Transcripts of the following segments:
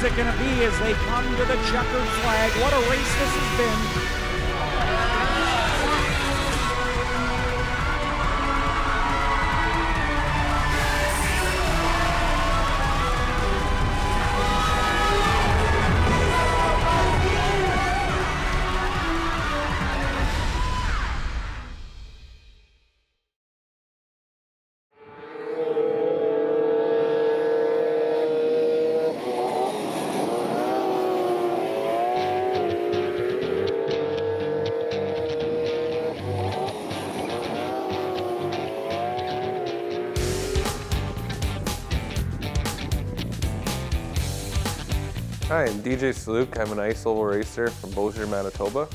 music going to be as they come to the checkered flag? What a race this has been. Hi, I'm DJ Saluk. I'm an ice oval racer from Beausejour, Manitoba.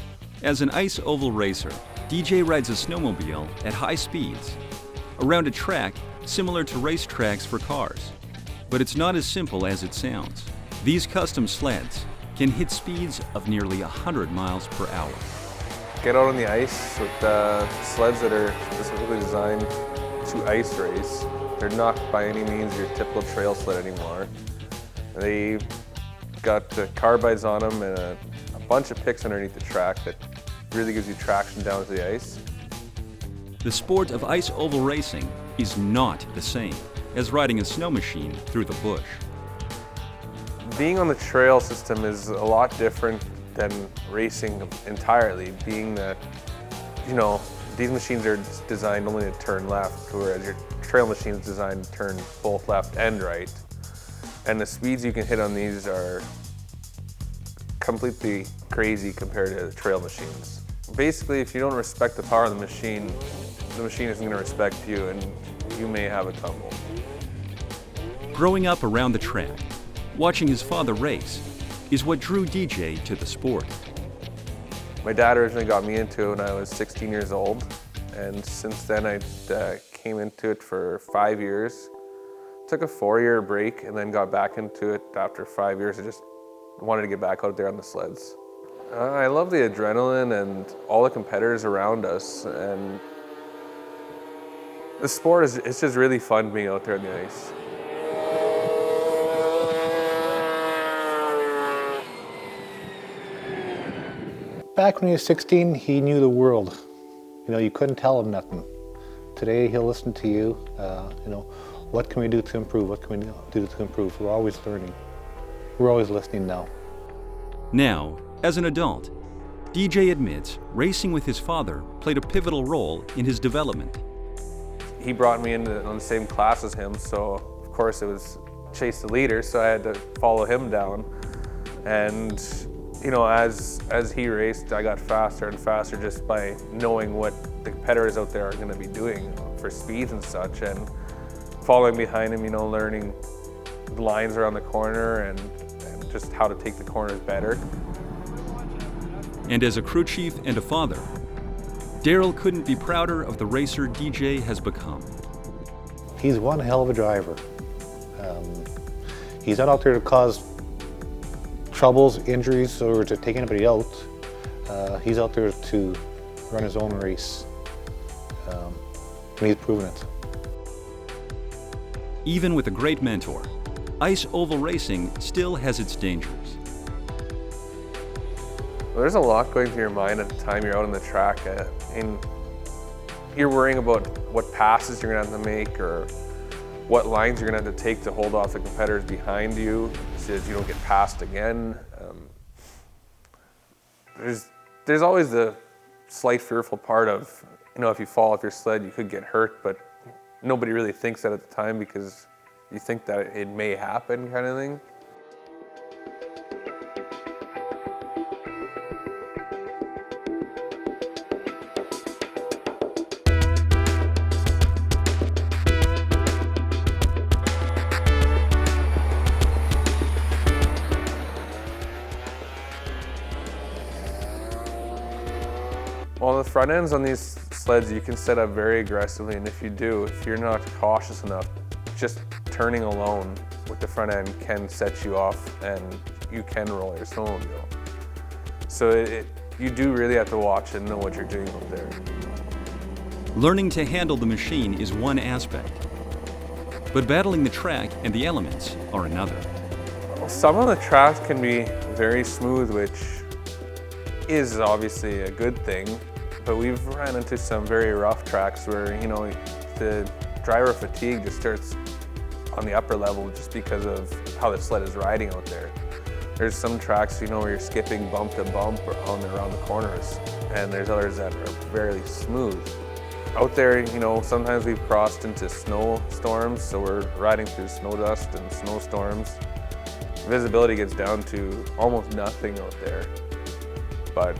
As an ice oval racer, DJ rides a snowmobile at high speeds around a track similar to race tracks for cars. But it's not as simple as it sounds. These custom sleds can hit speeds of nearly 100 miles per hour. Get out on the ice with sleds that are specifically designed to ice race. They're not by any means your typical trail sled anymore. They got carbides on them and a bunch of picks underneath the track that really gives you traction down to the ice. The sport of ice oval racing is not the same as riding a snow machine through the bush. Being on the trail system is a lot different than racing entirely, being that, you know, these machines are designed only to turn left, whereas your trail machine is designed to turn both left and right. And the speeds you can hit on these are completely crazy compared to the trail machines. Basically, if you don't respect the power of the machine isn't going to respect you, and you may have a tumble. Growing up around the track, watching his father race is what drew DJ to the sport. My dad originally got me into it when I was 16 years old, and since then I came into it for 5 years. Took a 4-year break and then got back into it after 5 years. I just wanted to get back out there on the sleds. I love the adrenaline and all the competitors around us, and the sport it's just really fun being out there on the ice. Back when he was 16, he knew the world. You know, you couldn't tell him nothing. Today he'll listen to you, you know, what can we do to improve? What can we do to improve? We're always learning. We're always listening now. Now, as an adult, DJ admits racing with his father played a pivotal role in his development. He brought me on the same class as him, so of course it was chase the leader, so I had to follow him down. And you know, as he raced, I got faster and faster just by knowing what the competitors out there are going to be doing for speeds and such, and following behind him, you know, learning the lines around the corner and just how to take the corners better. And as a crew chief and a father, Daryl couldn't be prouder of the racer DJ has become. He's one hell of a driver. He's not out there to cause troubles, injuries, or to take anybody out. He's out there to run his own race, and he's proven it. Even with a great mentor, ice oval racing still has its dangers. Well, there's a lot going through your mind at the time you're out on the track, and you're worrying about what passes you're going to have to make or what lines you're going to have to take to hold off the competitors behind you so that you don't get passed again. There's always the slight fearful part of, you know, if you fall off your sled, you could get hurt, but nobody really thinks that at the time because you think that it may happen, kind of thing. Well, the front ends on these sleds you can set up very aggressively, and if you're not cautious enough, just turning alone with the front end can set you off and you can roll your snowmobile. So you do really have to watch and know what you're doing out there. Learning to handle the machine is one aspect, but battling the track and the elements are another. Some of the tracks can be very smooth, which is obviously a good thing, but we've ran into some very rough tracks where, you know, the driver fatigue just starts on the upper level just because of how the sled is riding out there. There's some tracks, you know, where you're skipping bump to bump or around the corners, and there's others that are fairly smooth. Out there, you know, sometimes we've crossed into snowstorms, so we're riding through snow dust and snowstorms. Visibility gets down to almost nothing out there, but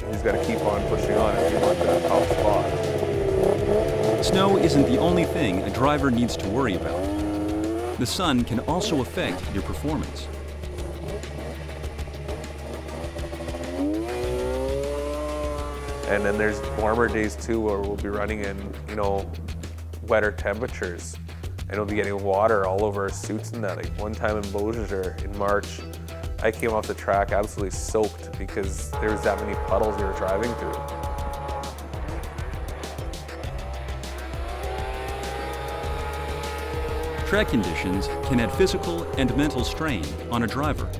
you just got to keep on pushing on if you want that top spot. Snow isn't the only thing a driver needs to worry about. The sun can also affect your performance. And then there's warmer days too where we'll be running in, you know, wetter temperatures. And we'll be getting water all over our suits and that. Like one time in Beausejour in March, I came off the track absolutely soaked because there was that many puddles we were driving through. Track conditions can add physical and mental strain on a driver.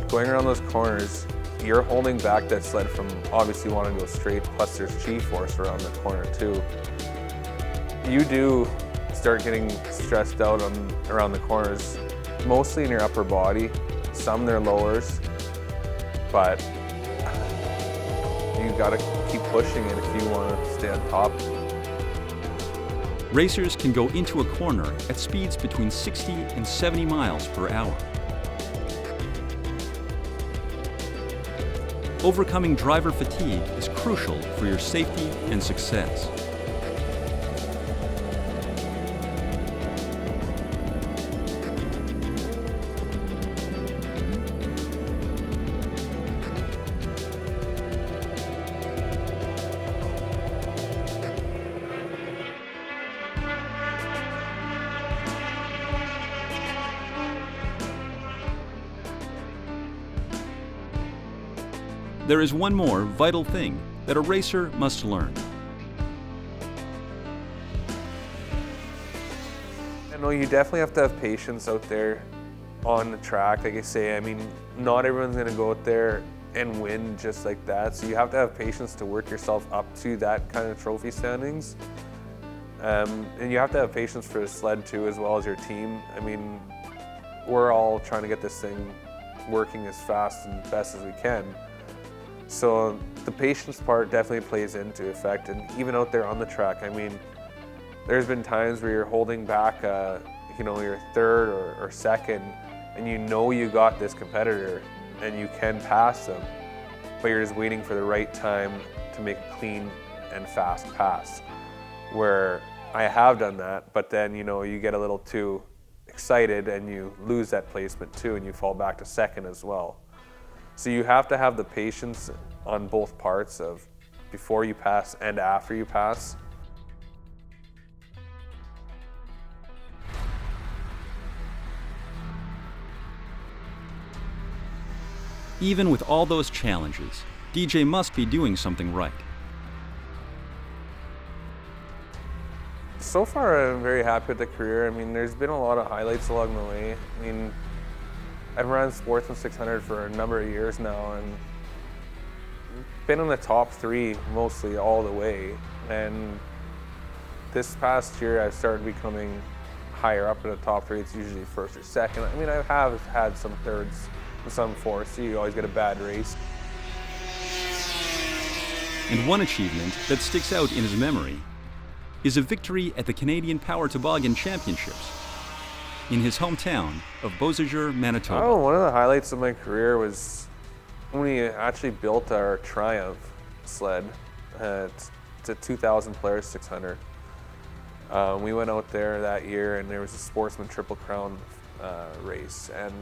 Going around those corners, you're holding back that sled from obviously wanting to go straight, plus there's G-force around the corner too. You do start getting stressed out around the corners, mostly in your upper body, some they're lowers, but you gotta keep pushing it if you want to stay on top. Racers can go into a corner at speeds between 60 and 70 miles per hour. Overcoming driver fatigue is crucial for your safety and success. There is one more vital thing that a racer must learn. I know you definitely have to have patience out there on the track. Like I say, I mean, not everyone's gonna go out there and win just like that. So you have to have patience to work yourself up to that kind of trophy standings. And you have to have patience for the sled too, as well as your team. I mean, we're all trying to get this thing working as fast and best as we can. So the patience part definitely plays into effect, and even out there on the track, I mean, there's been times where you're holding back, you know, your third or second, and you know you got this competitor, and you can pass them, but you're just waiting for the right time to make a clean and fast pass. Where I have done that, but then, you know, you get a little too excited and you lose that placement too, and you fall back to second as well. So you have to have the patience on both parts of before you pass and after you pass. Even with all those challenges, DJ must be doing something right. So far, I'm very happy with the career. I mean, there's been a lot of highlights along the way. I mean, I've run Sportsman 600 for a number of years now and been in the top 3 mostly all the way. And this past year, I've started becoming higher up in the top 3. It's usually first or second. I mean, I have had some thirds and some fourths, so you always get a bad race. And one achievement that sticks out in his memory is a victory at the Canadian Power Toboggan Championships in his hometown of Beausejour, Manitoba. Oh, one of the highlights of my career was when we actually built our Triumph sled. It's a 2,000 player 600. We went out there that year and there was a Sportsman Triple Crown race. And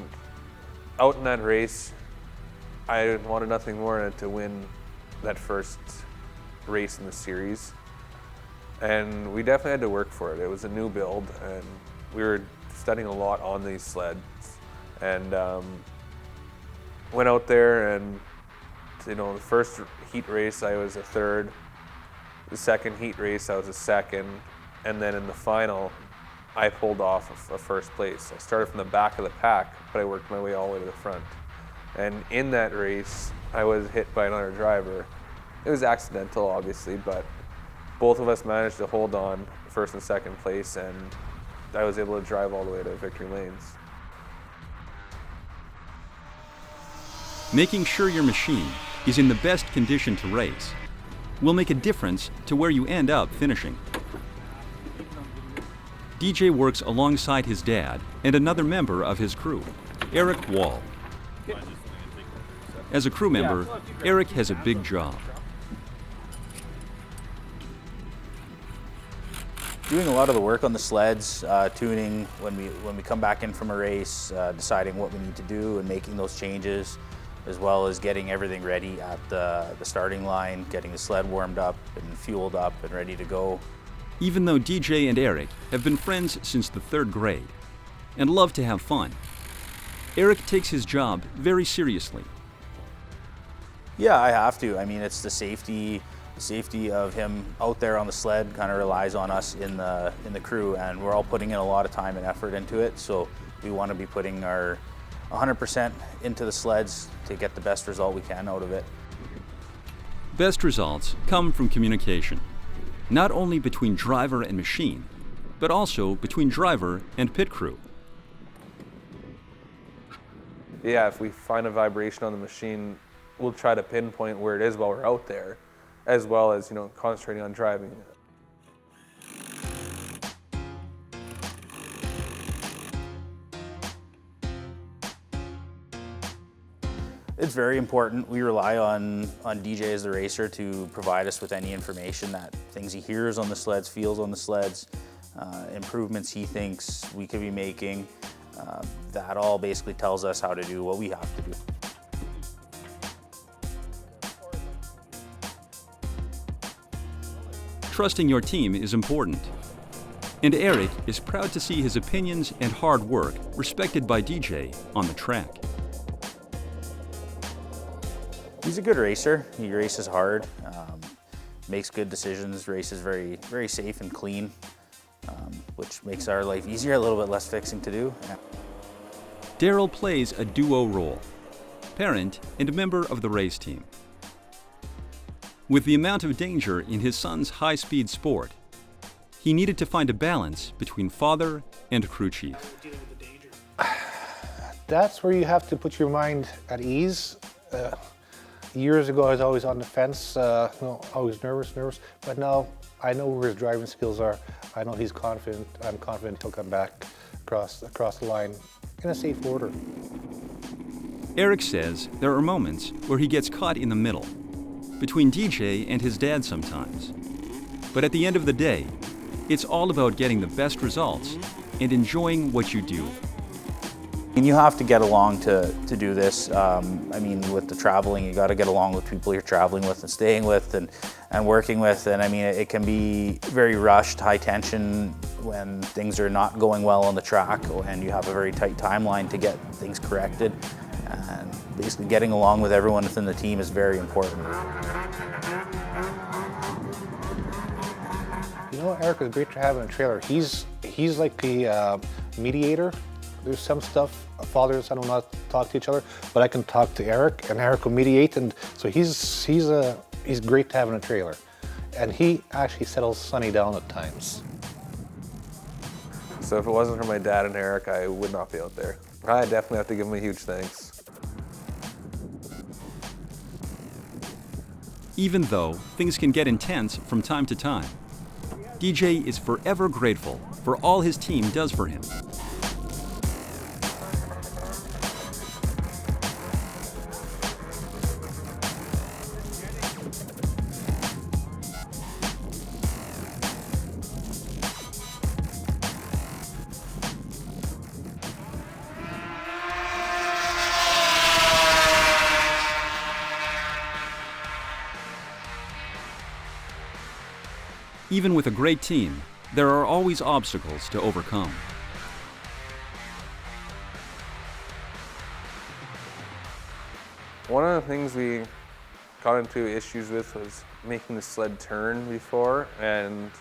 out in that race, I wanted nothing more than to win that first race in the series. And we definitely had to work for it. It was a new build and we were studying a lot on these sleds, and went out there and, you know, the first heat race I was a third, the second heat race I was a second, and then in the final I pulled off of first place. I started from the back of the pack, but I worked my way all the way to the front. And in that race, I was hit by another driver. It was accidental, obviously, but both of us managed to hold on first and second place, and I was able to drive all the way to victory lanes. Making sure your machine is in the best condition to race will make a difference to where you end up finishing. DJ works alongside his dad and another member of his crew, Eric Wall. As a crew member, Eric has a big job. Doing a lot of the work on the sleds, tuning when we come back in from a race, deciding what we need to do and making those changes, as well as getting everything ready at the starting line, getting the sled warmed up and fueled up and ready to go. Even though DJ and Eric have been friends since the 3rd grade and love to have fun, Eric takes his job very seriously. Yeah, I have to. I mean, it's the safety of him out there on the sled kind of relies on us in the crew, and we're all putting in a lot of time and effort into it. So we want to be putting our 100% into the sleds to get the best result we can out of it. Best results come from communication, not only between driver and machine, but also between driver and pit crew. Yeah, if we find a vibration on the machine, we'll try to pinpoint where it is while we're out there, as well as, concentrating on driving. It's very important. We rely on DJ as the racer to provide us with any information, that things he hears on the sleds, feels on the sleds, improvements he thinks we could be making. That all basically tells us how to do what we have to do. Trusting your team is important. And Eric is proud to see his opinions and hard work respected by DJ on the track. He's a good racer. He races hard, makes good decisions, races very, very safe and clean, which makes our life easier, a little bit less fixing to do. Daryl plays a duo role, parent and a member of the race team. With the amount of danger in his son's high-speed sport, he needed to find a balance between father and crew chief. That's where you have to put your mind at ease. Years ago, I was always on the fence, always nervous, but now I know where his driving skills are. I know he's confident. I'm confident he'll come back across the line in a safe order. Eric says there are moments where he gets caught in the middle, between DJ and his dad sometimes. But at the end of the day, it's all about getting the best results and enjoying what you do. And you have to get along to do this. With the traveling, you got to get along with people you're traveling with and staying with and working with. And it can be very rushed, high tension when things are not going well on the track, and you have a very tight timeline to get things corrected. And basically getting along with everyone within the team is very important. Eric is great to have in a trailer. He's like the mediator. There's some stuff father and son will not talk to each other, but I can talk to Eric, and Eric will mediate, and so he's great to have in a trailer. And he actually settles Sonny down at times. So if it wasn't for my dad and Eric, I would not be out there. I definitely have to give him a huge thanks. Even though things can get intense from time to time, DJ is forever grateful for all his team does for him. Even with a great team, there are always obstacles to overcome. One of the things we got into issues with was making the sled turn before, and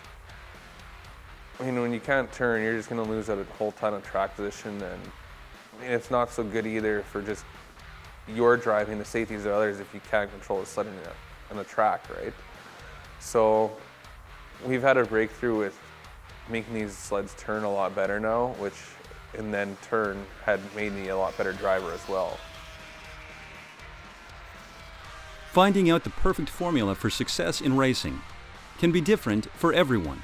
I mean, when you can't turn, you're just going to lose out a whole ton of track position, and I mean, it's not so good either for just your driving, the safeties of others, if you can't control the sled on the track, right? So we've had a breakthrough with making these sleds turn a lot better now, which in then turn had made me a lot better driver as well. Finding out the perfect formula for success in racing can be different for everyone.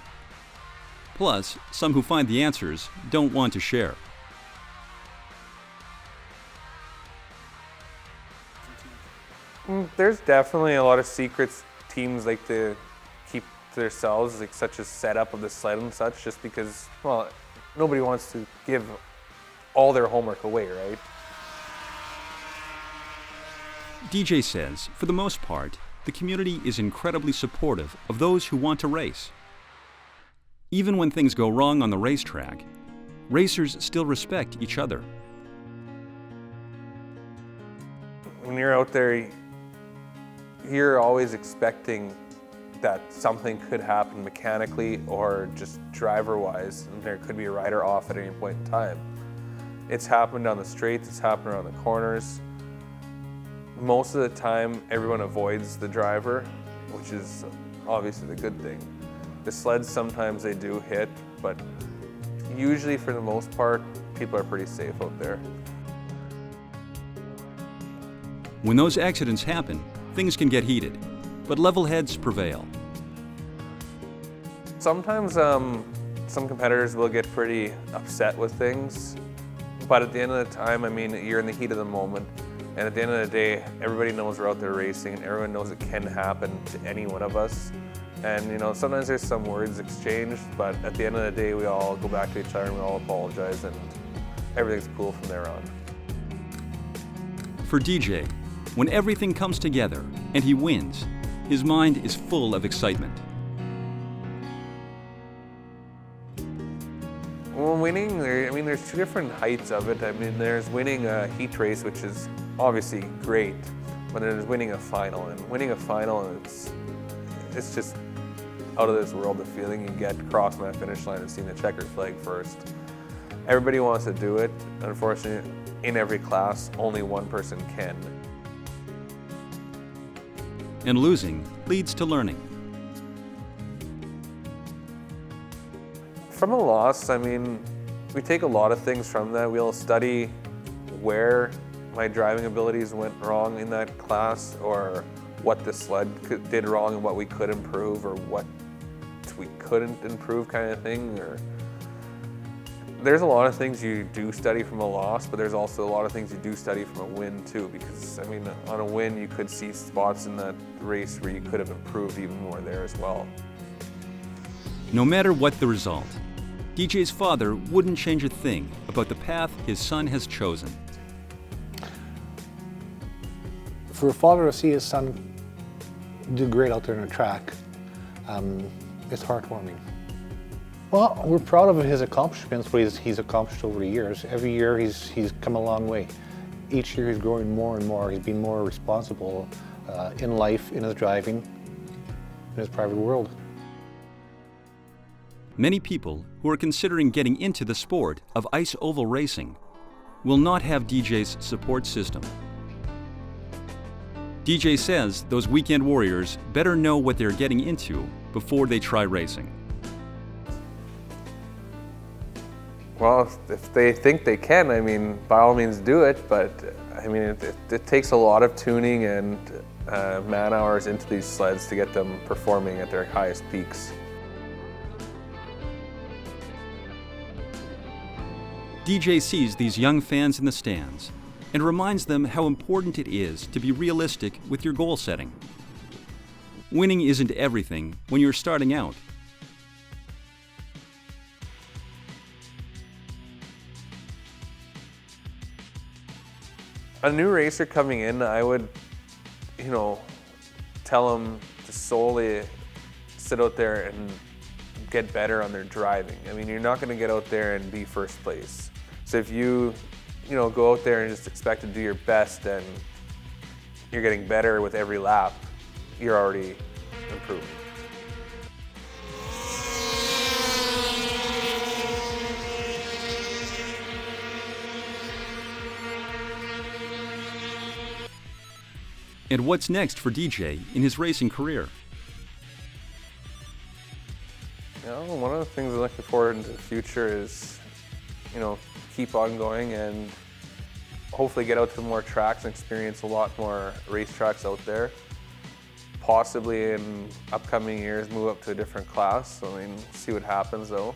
Plus, some who find the answers don't want to share. There's definitely a lot of secrets teams like to keep to themselves, like such as setup of the sled and such, just because, well, nobody wants to give all their homework away, right? DJ says, for the most part, the community is incredibly supportive of those who want to race. Even when things go wrong on the racetrack, racers still respect each other. When you're out there, you're always expecting that something could happen mechanically or just driver-wise, and there could be a rider off at any point in time. It's happened on the straights, it's happened around the corners. Most of the time, everyone avoids the driver, which is obviously the good thing. The sleds, sometimes they do hit, but usually for the most part, people are pretty safe out there. When those accidents happen, things can get heated, but level heads prevail. Sometimes some competitors will get pretty upset with things, but at the end of the time, I mean, you're in the heat of the moment, and at the end of the day, everybody knows we're out there racing, and everyone knows it can happen to any one of us. And you know, sometimes there's some words exchanged, but at the end of the day, we all go back to each other and we all apologize, and everything's cool from there on. For DJ, when everything comes together and he wins, his mind is full of excitement. Well, winning, I mean, there's two different heights of it. I mean, there's winning a heat race, which is obviously great, but there's winning a final. And winning a final, it's just out of this world, the feeling you get crossing that finish line and seeing the checkered flag first. Everybody wants to do it. Unfortunately, in every class, only one person can. And losing leads to learning. From a loss, I mean, we take a lot of things from that. We'll study where my driving abilities went wrong in that class, or what the sled did wrong and what we could improve, or what we couldn't improve, kind of thing. Or there's a lot of things you do study from a loss, but there's also a lot of things you do study from a win too, because I mean, on a win you could see spots in that race where you could have improved even more there as well. No matter what the result, DJ's father wouldn't change a thing about the path his son has chosen. For a father to see his son do great out there on the track, it's heartwarming. Well, we're proud of his accomplishments, what he's accomplished over the years. Every year he's come a long way. Each year he's growing more and more. He's been more responsible in life, in his driving, in his private world. Many people who are considering getting into the sport of ice oval racing will not have DJ's support system. DJ says those weekend warriors better know what they're getting into before they try racing. Well, if they think they can, I mean, by all means do it, but I mean, it takes a lot of tuning and man hours into these sleds to get them performing at their highest peaks. DJ sees these young fans in the stands and reminds them how important it is to be realistic with your goal setting. Winning isn't everything when you're starting out. A new racer coming in, I would, tell them to solely sit out there and get better on their driving. I mean, you're not going to get out there and be first place. So if you go out there and just expect to do your best and you're getting better with every lap, you're already improving. And what's next for DJ in his racing career? One of the things I'm looking forward into the future is, keep on going and hopefully get out to more tracks and experience a lot more racetracks out there. Possibly in upcoming years move up to a different class. See what happens though.